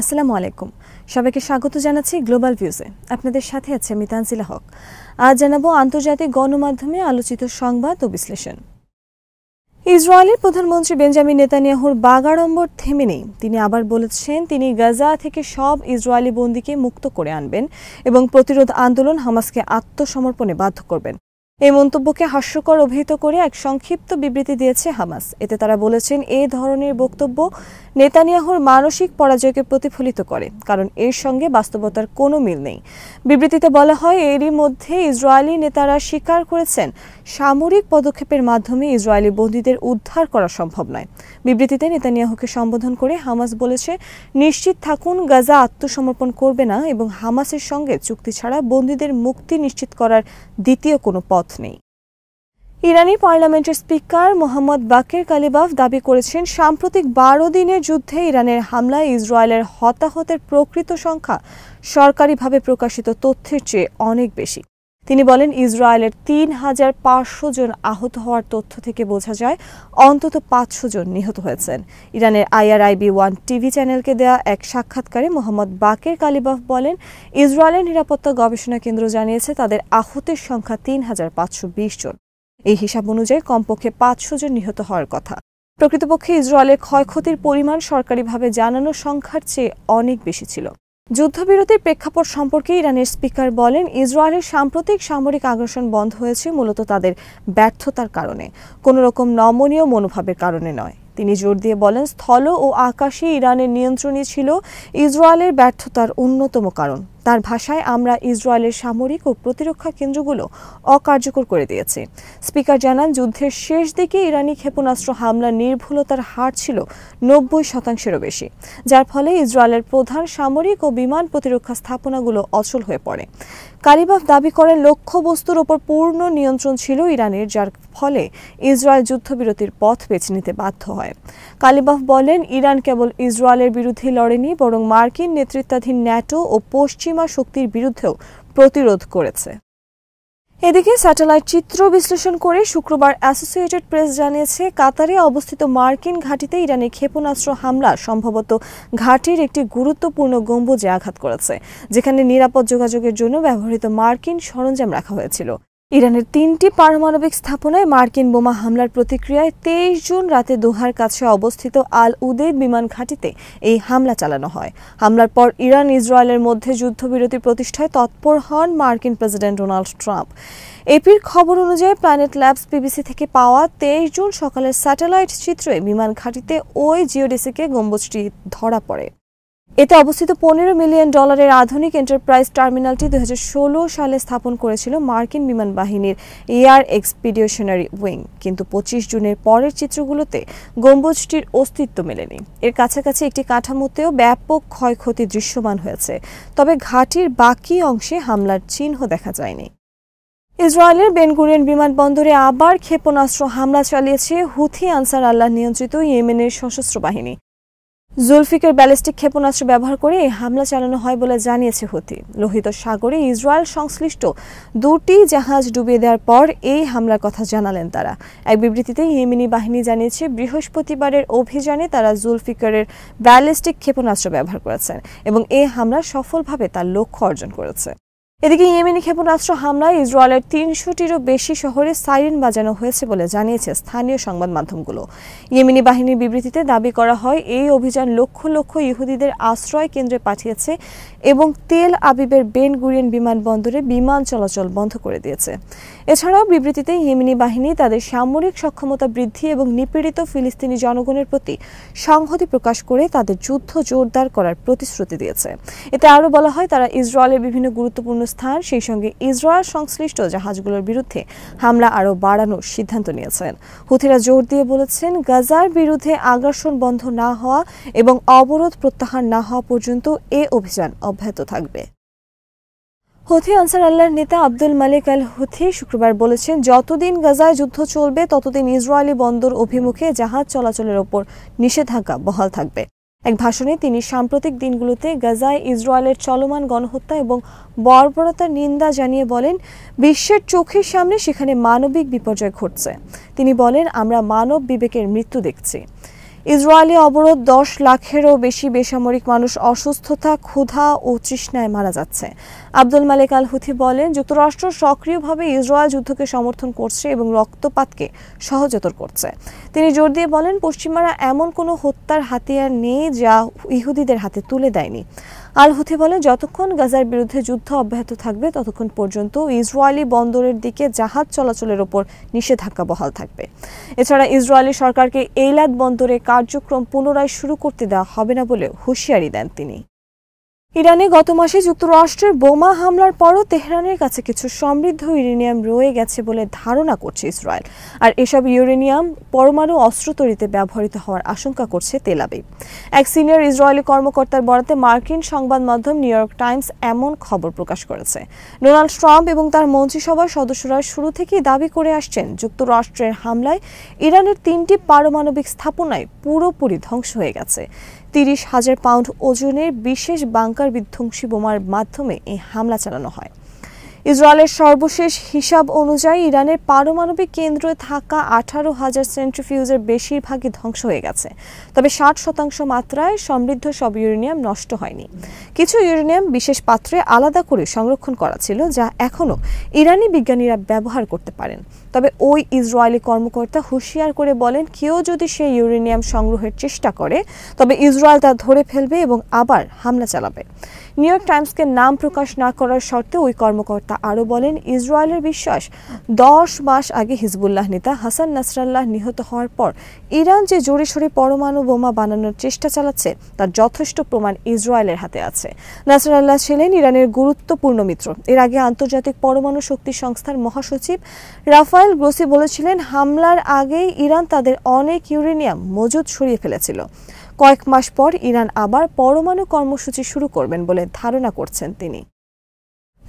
আসসালামু আলাইকুম। সবাইকে স্বাগত জানাচ্ছি গ্লোবাল ভিউজে। আপনাদের সাথে আছে আমি তানজিলা হক। আজ জানাবো আন্তর্জাতিক গণমাধ্যমে আলোচিত সংবাদ ও বিশ্লেষণ। ইসরায়েলের প্রধানমন্ত্রী বেঞ্জামিন নেতানিয়াহুর বাগাড়ম্বর থেমে নেই। তিনি আবার বলেছেন তিনি গাজা থেকে সব ইসরায়েলি বন্দীকে মুক্ত করে আনবেন এবং প্রতিরোধ আন্দোলন হামাসকে আত্মসমর্পণে বাধ্য করবেন। এই মন্তব্যকে হাস্যকর অভিহিত করে এক সংক্ষিপ্ত বিবৃতি দিয়েছে হামাস। এতে তারা বলেছেন এই ধরনের বক্তব্য নেতানিয়াহুর মানসিক পরাজয়কে প্রতিফলিত করে, কারণ এর সঙ্গে বাস্তবতার কোনো মিল নেই। বিবৃতিতে বলা হয়, এরই মধ্যে ইসরায়েলি নেতারা স্বীকার করেছেন সামরিক পদক্ষেপের মাধ্যমে ইসরায়েলি বন্দীদের উদ্ধার করা সম্ভব নয়। বিবৃতিতে নেতানিয়াহুকে সম্বোধন করে হামাস বলেছে, নিশ্চিত থাকুন গাজা আত্মসমর্পণ করবে না এবং হামাসের সঙ্গে চুক্তি ছাড়া বন্দীদের মুক্তি নিশ্চিত করার দ্বিতীয় কোনো পথ নেই। ইরানি পার্লামেন্টের স্পিকার মোহাম্মদ বাকের কালিবাফ দাবি করেছেন সাম্প্রতিক 12 দিনের যুদ্ধে ইরানের হামলায় ইসরায়েলের হতাহতের প্রকৃত সংখ্যা সরকারিভাবে প্রকাশিত তথ্যের চেয়ে অনেক বেশি। তিনি বলেন, ইসরায়েলের 3500 জন আহত হওয়ার তথ্য থেকে বোঝা যায় অন্তত 500 জন নিহত হয়েছেন। ইরানের IRIB1 টিভি চ্যানেলকে দেয়া এক সাক্ষাৎকারে মোহাম্মদ বাকের কালিবাফ বলেন, ইসরায়েলের নিরাপত্তা গবেষণা কেন্দ্র জানিয়েছে তাদের আহতের সংখ্যা 3520 জন। এই হিসাব অনুযায়ী কমপক্ষে 500 জন নিহত হওয়ার কথা। প্রকৃতপক্ষে ইসরায়েলের ক্ষয়ক্ষতির পরিমাণ সরকারিভাবে জানানো সংখ্যার চেয়ে অনেক বেশি ছিল। যুদ্ধবিরতির প্রেক্ষাপট সম্পর্কে ইরানের স্পিকার বলেন, ইসরায়েলের সাম্প্রতিক সামরিক আগ্রাসন বন্ধ হয়েছে মূলত তাদের ব্যর্থতার কারণে, কোনো রকম নমনীয় মনোভাবের কারণে নয়। তিনি জোর দিয়ে বলেন, স্থল ও আকাশে ইরানের নিয়ন্ত্রণই ছিল ইসরায়েলের ব্যর্থতার অন্যতম কারণ। তার ভাষায়, আমরা ইসরায়েলের সামরিক ও প্রতিরক্ষা কেন্দ্রগুলো অকার্যকর করে দিয়েছি। স্পিকার জানান, যুদ্ধের শেষ দিকে ইরানি ক্ষেপণাস্ত্র হামলার নির্ভুলতার হার ছিল 90%-এরও বেশি, যার ফলে ইসরায়েলের প্রধান সামরিক ও বিমান প্রতিরক্ষা স্থাপনাগুলো অচল হয়ে পড়ে। কালিবাফ দাবি করেন, লক্ষ্যবস্তুর ওপর পূর্ণ নিয়ন্ত্রণ ছিল ইরানের, যার ফলে ইসরায়েল যুদ্ধবিরতির পথ বেছে নিতে বাধ্য হয়। কালিবাফ বলেন, ইরান কেবল ইসরায়েলের বিরুদ্ধে লড়েনি, বরং মার্কিন নেতৃত্বাধীন ন্যাটো ও পশ্চিমা শক্তির বিরুদ্ধেও প্রতিরোধ করেছে। এদিকে স্যাটেলাইট চিত্র বিশ্লেষণ করে শুক্রবার অ্যাসোসিয়েটেড প্রেস জানিয়েছে, কাতারে অবস্থিত মার্কিন ঘাঁটিতে ইরানের ক্ষেপণাস্ত্র হামলা সম্ভবত ঘাঁটির একটি গুরুত্বপূর্ণ গম্বুজে আঘাত করেছে, যেখানে নিরাপদ যোগাযোগের জন্য ব্যবহৃত মার্কিন সরঞ্জাম রাখা হয়েছিল। ইরানের 3টি পারমাণবিক স্থাপনায় মার্কিন বোমা হামলার প্রতিক্রিয়ায় 23 জুন রাতে দোহার কাছে অবস্থিত আল উদেইদ বিমান ঘাঁটিতে এই হামলা চালানো হয়। হামলার পর ইরান ইসরায়েলের মধ্যে যুদ্ধবিরতি প্রতিষ্ঠায় তৎপর হন মার্কিন প্রেসিডেন্ট ডোনাল্ড ট্রাম্প। এপির খবর অনুযায়ী প্ল্যানেট ল্যাবস বিবিসি থেকে পাওয়া 23 জুন সকালের স্যাটেলাইট চিত্রে বিমান ঘাঁটিতে ওই জিওডিসিকে গম্বুজটি ধরা পড়ে। এতে অবস্থিত $15 মিলিয়ন আধুনিক এন্টারপ্রাইজ টার্মিনালটি 2016 সালে স্থাপন করেছিল মার্কিন বিমান বাহিনীর এয়ার এক্সপিডিশনারি উইং, কিন্তু 25 জুনের পরের চিত্রগুলোতে গম্বুজটির অস্তিত্ব মেলেনি। এর কাছাকাছি একটি কাঠামোতেও ব্যাপক ক্ষয়ক্ষতি দৃশ্যমান হয়েছে, তবে ঘাঁটির বাকি অংশে হামলার চিহ্ন দেখা যায়নি। ইসরায়েলের বেন গুরিয়ন বিমানবন্দরে আবার ক্ষেপণাস্ত্র হামলা চালিয়েছে হুথি আনসার আল্লাহ নিয়ন্ত্রিত ইয়েমেনের সশস্ত্র বাহিনী। জুলফিকার ব্যালিস্টিক ক্ষেপণাস্ত্র ব্যবহার করে এই হামলা চালানো হয় বলে জানিয়েছে হুথি। লোহিত সাগরে ইসরায়েল সংশ্লিষ্ট 2টি জাহাজ ডুবিয়ে দেওয়ার পর এই হামলার কথা জানালেন তারা। এক বিবৃতিতে ইয়েমেনি বাহিনী জানিয়েছে, বৃহস্পতিবারের অভিযানে তারা জুলফিকারের ব্যালিস্টিক ক্ষেপণাস্ত্র ব্যবহার করেছেন এবং এই হামলা সফলভাবে তার লক্ষ্য অর্জন করেছে। এদিকে ইয়েমেনি ক্ষেপণাস্ত্র হামলায় ইসরায়েলের 300টিরও বেশি শহরে সাইরেন বাজানো হয়েছে বলে জানিয়েছে স্থানীয় সংবাদ মাধ্যমগুলো। ইয়েমেনি বাহিনীর বিবৃতিতে দাবি করা হয়, এই অভিযান লক্ষ লক্ষ ইহুদিদের আশ্রয় কেন্দ্রে পাঠিয়েছে এবং তেল আবিবের বেন গুরিয়ন বিমানবন্দরে বিমান চলাচল বন্ধ করে দিয়েছে। এছাড়াও বিবৃতিতে ইয়েমেনি বাহিনী তাদের সামরিক সক্ষমতা বৃদ্ধি এবং নিপীড়িত ফিলিস্তিনি জনগণের প্রতি সংহতি প্রকাশ করে তাদের যুদ্ধ জোরদার করার প্রতিশ্রুতি দিয়েছে। এতে আরও বলা হয়, তারা ইসরায়েলের বিভিন্ন গুরুত্বপূর্ণ স্থান, সেই সঙ্গে ইসরায়েল সংশ্লিষ্ট জাহাজগুলোর বিরুদ্ধে হামলা আরও বাড়ানোর সিদ্ধান্ত নিয়েছেন। হুথিরা জোর দিয়ে বলেছেন, গাজার বিরুদ্ধে আগ্রাসন বন্ধ না হওয়া এবং অবরোধ প্রত্যাহার না হওয়া পর্যন্ত এ অভিযান অব্যাহত থাকবে। হুথি আনসার আল্লাহর নেতা আব্দুল মালিক আল হুথি শুক্রবার বলেছেন, যতদিন গাজায় যুদ্ধ চলবে ততদিন ইসরায়েলি বন্দর অভিমুখে জাহাজ চলাচলের ওপর নিষেধাজ্ঞা বহাল থাকবে। এক ভাষণে তিনি সাম্প্রতিক দিনগুলোতে গাজায় ইসরায়েলের চলমান গণহত্যা এবং বর্বরতার নিন্দা জানিয়ে বলেন, বিশ্বের চোখের সামনে সেখানে মানবিক বিপর্যয় ঘটছে। তিনি বলেন, আমরা মানব বিবেকের মৃত্যু দেখছি। ইসরায়েলি অবরোধ 10 লাখেরও বেশি বেসামরিক মানুষ অসুস্থতা, ক্ষুধা ও তৃষ্ণায় মারা যাচ্ছে। আব্দুল মালেক আল হুথি বলেন, যুক্তরাষ্ট্র সক্রিয়ভাবে ইসরায়েল যুদ্ধকে সমর্থন করছে এবং রক্তপাতকে সহজতর করছে। তিনি জোর দিয়ে বলেন, পশ্চিমারা এমন কোনো হত্যার হাতিয়ার নেই যা ইহুদিদের হাতে তুলে দেয়নি। আল হুথি বলেন, যতক্ষণ গাজার বিরুদ্ধে যুদ্ধ অব্যাহত থাকবে ততক্ষণ পর্যন্ত ইসরায়েলি বন্দরের দিকে জাহাজ চলাচলের ওপর নিষেধাজ্ঞা বহাল থাকবে। এছাড়া ইসরায়েলি সরকারকে এইলাত বন্দরে কার্যক্রম পুনরায় শুরু করতে দেওয়া হবে না বলেও হুঁশিয়ারি দেন তিনি। ইরানে গত মাসে যুক্তরাষ্ট্রের বোমা হামলার পরও তেহরানের কাছে কিছু সমৃদ্ধ ইউরেনিয়াম রয়ে গেছে বলে ধারণা করছে ইসরায়েল। আর এসব ইউরেনিয়াম পরমাণু অস্ত্র তৈরিতে ব্যবহৃত হওয়ার আশঙ্কা করছে তেল আবিব। এক সিনিয়র ইসরায়েলি কর্মকর্তার বরাতে মার্কিন সংবাদ মাধ্যম নিউ ইয়র্ক টাইমস এমন খবর প্রকাশ করেছে। ডোনাল্ড ট্রাম্প এবং তার মন্ত্রিসভার সদস্যরা শুরু থেকেই দাবি করে আসছেন, যুক্তরাষ্ট্রের হামলায় ইরানের 3টি পারমাণবিক স্থাপনায় পুরোপুরি ধ্বংস হয়ে গেছে। 30,000 পাউন্ড ওজনের বিশেষ বাংকার বিধ্বংসী বোমার মাধ্যমে এই হামলা চালানো হয়। ইসরায়েলের সর্বশেষ হিসাব অনুযায়ী ইরানের পারমাণবিক কেন্দ্রে থাকা 18,000 সেন্ট্রিফিউজের বেশিরভাগই ধ্বংস হয়ে গেছে। তবে 60% মাত্রায় সমৃদ্ধ সব ইউরেনিয়াম নষ্ট হয়নি। কিছু ইউরেনিয়াম বিশেষ পাত্রে আলাদা করে সংরক্ষণ করা ছিল, যা এখনও ইরানি বিজ্ঞানীরা ব্যবহার করতে পারেন। তবে ওই ইসরায়েলি কর্মকর্তা হুঁশিয়ার করে বলেন, কেউ যদি সেই ইউরেনিয়াম সংগ্রহের চেষ্টা করে তবে ইসরায়েল তা ধরে ফেলবে এবং আবার হামলা চালাবে। নিউ ইয়র্ক টাইমসকে নাম প্রকাশ না করার শর্তে ওই কর্মকর্তা আরও বলেন, ইসরায়েলের বিশ্বাস 10 মাস আগে হিজবুল্লাহ নেতা হাসান নাসরাল্লাহ নিহত হওয়ার পর ইরান যে জোরে সোরে পরমাণু বোমা বানানোর চেষ্টা চালাচ্ছে তার যথেষ্ট প্রমাণ ইসরায়েলের হাতে আছে। নাসরাল্লাহ ছিলেন ইরানের গুরুত্বপূর্ণ মিত্র। এর আগে আন্তর্জাতিক পরমাণু শক্তি সংস্থার মহাসচিব রাফায়েল গ্রোসি বলেছিলেন, হামলার আগেই ইরান তাদের অনেক ইউরেনিয়াম মজুদ সরিয়ে ফেলেছিল। কয়েক মাস পর ইরান আবার পরমাণু কর্মসূচি শুরু করবেন বলে ধারণা করছেন তিনি।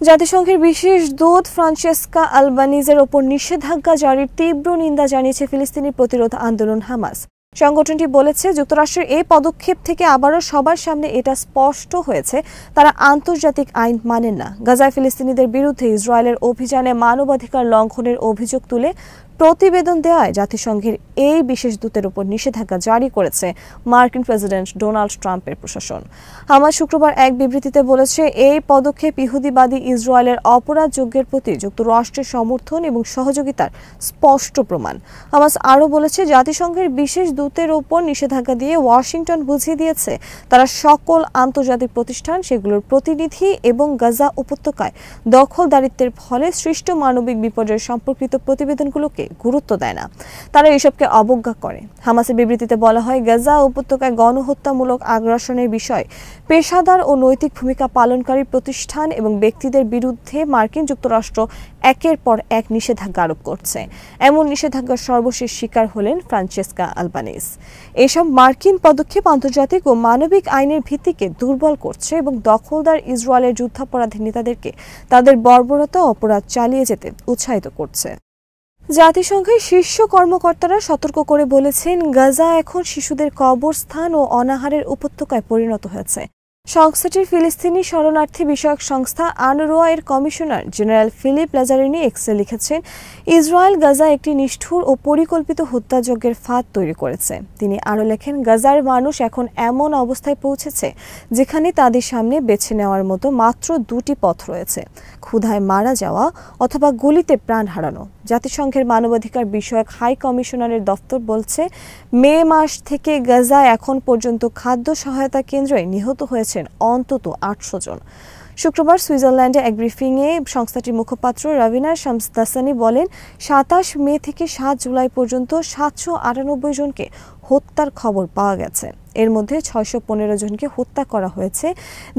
জাতিসংঘের বিশেষ দূত ফ্রান্সেস্কা আলবানিজের ওপর নিষেধাজ্ঞা জারির তীব্র নিন্দা জানিয়েছে ফিলিস্তিনি প্রতিরোধ আন্দোলন হামাস। সংগঠনটি বলেছে, যুক্তরাষ্ট্রের এই পদক্ষেপ থেকে আবারও সবার সামনে এটা স্পষ্ট হয়েছে তারা আন্তর্জাতিক আইন মানেন না। গাজায় ফিলিস্তিনিদের বিরুদ্ধে ইসরায়েলের অভিযানে মানবাধিকার লঙ্ঘনের অভিযোগ তুলে প্রতিবেদন দেওয়ায় জাতিসংঘের এই বিশেষ দূতের উপর নিষেধাজ্ঞা জারি করেছে মার্কিন প্রেসিডেন্ট ডোনাল্ড ট্রাম্পের প্রশাসন। হামাস শুক্রবার এক বিবৃতিতে বলেছে, এই পদক্ষেপ ইহুদিবাদী ইসরায়েলের অপরাধ যজ্ঞের প্রতি যুক্তরাষ্ট্রের সমর্থন এবং সহযোগিতার স্পষ্ট প্রমাণ। হামাস আরও বলেছে, জাতিসংঘের বিশেষ দূতের উপর নিষেধাজ্ঞা দিয়ে ওয়াশিংটন বুঝিয়ে দিয়েছে তারা সকল আন্তর্জাতিক প্রতিষ্ঠান, সেগুলোর প্রতিনিধি এবং গাজা উপত্যকায় দখলদারিত্বের ফলে সৃষ্ট মানবিক বিপর্যয় সম্পর্কিত প্রতিবেদনগুলোকে গুরুত্ব দেয় না। তারা এসবকে অবজ্ঞা করে। হামাসের বিবৃতিতে বলা হয়, গাজা উপত্যকায় গণহত্যামূলক আগ্রাসনের বিষয়ে পেশাদার ও নৈতিক ভূমিকা পালনকারী প্রতিষ্ঠান এবং ব্যক্তিদের বিরুদ্ধে মার্কিন যুক্তরাষ্ট্র একের পর এক নিষেধাজ্ঞা আরোপ করছে। এমন নিষেধাজ্ঞার সর্বশেষ শিকার হলেন ফ্রান্সেস্কা আলবানিজ। এসব মার্কিন পদক্ষেপ আন্তর্জাতিক ও মানবিক আইনের ভিত্তিকে দুর্বল করছে এবং দখলদার ইসরায়েলের যুদ্ধাপরাধী নেতাদেরকে তাদের বর্বরতা অপরাধ চালিয়ে যেতে উৎসাহিত করছে। জাতিসংঘের শীর্ষ কর্মকর্তারা সতর্ক করে বলেছেন, গাজা এখন শিশুদের কবরস্থান ও অনাহারের উপত্যকায় পরিণত হয়েছে। সংস্থাটির ফিলিস্তিনি শরণার্থী বিষয়ক সংস্থা আনরোয়া এর কমিশনার জেনারেল ফিলিপ লাজারিনি এক্সে লিখেছেন, ইসরায়েল গাজা একটি নিষ্ঠুর ও পরিকল্পিত হত্যাযজ্ঞের ফাঁদ তৈরি করেছে। তিনি আরও লেখেন, গাজার মানুষ এখন এমন অবস্থায় পৌঁছেছে যেখানে তাদের সামনে বেছে নেওয়ার মতো মাত্র 2টি পথ রয়েছে, ক্ষুধায় মারা যাওয়া অথবা গুলিতে প্রাণ হারানো। জাতিসংঘের মানবাধিকার বিষয়ক হাই কমিশনারের দফতর বলছে, মে মাস থেকে গাজা এখন পর্যন্ত খাদ্য সহায়তা কেন্দ্রে নিহত হয়েছেন অন্তত 800 জন। শুক্রবার সুইজারল্যান্ডে এক ব্রিফিংয়ে সংস্থাটির মুখপাত্র রাভিনা শামসদাসানি বলেন, 27 মে থেকে 7 জুলাই পর্যন্ত 798 জনকে হত্যার খবর পাওয়া গেছে। এর মধ্যে 615 জনকে হত্যা করা হয়েছে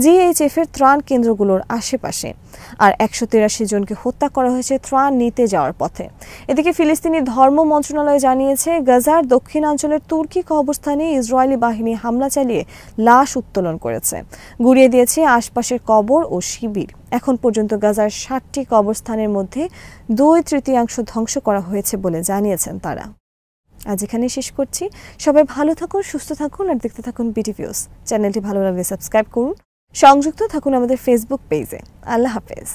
জিএইচএফ এর ত্রাণ কেন্দ্রগুলোর আশেপাশে, আর 183 জনকে হত্যা করা হয়েছে ত্রাণ নিতে যাওয়ার পথে। এদিকে ফিলিস্তিনি ধর্ম মন্ত্রণালয় জানিয়েছে, গাজার দক্ষিণাঞ্চলের তুর্কি কবরস্থানে ইসরায়েলি বাহিনী হামলা চালিয়ে লাশ উত্তোলন করেছে, গুড়িয়ে দিয়েছে আশপাশের কবর ও শিবির। এখন পর্যন্ত গাজার 60টি কবরস্থানের মধ্যে 2/3 ধ্বংস করা হয়েছে বলে জানিয়েছেন তারা। আজ এখানে শেষ করছি। সবাই ভালো থাকুন, সুস্থ থাকুন আর দেখতে থাকুন বিটিভিউজ। চ্যানেলটি ভালো লাগলে সাবস্ক্রাইব করুন। সংযুক্ত থাকুন আমাদের ফেসবুক পেজে। আল্লাহ হাফেজ।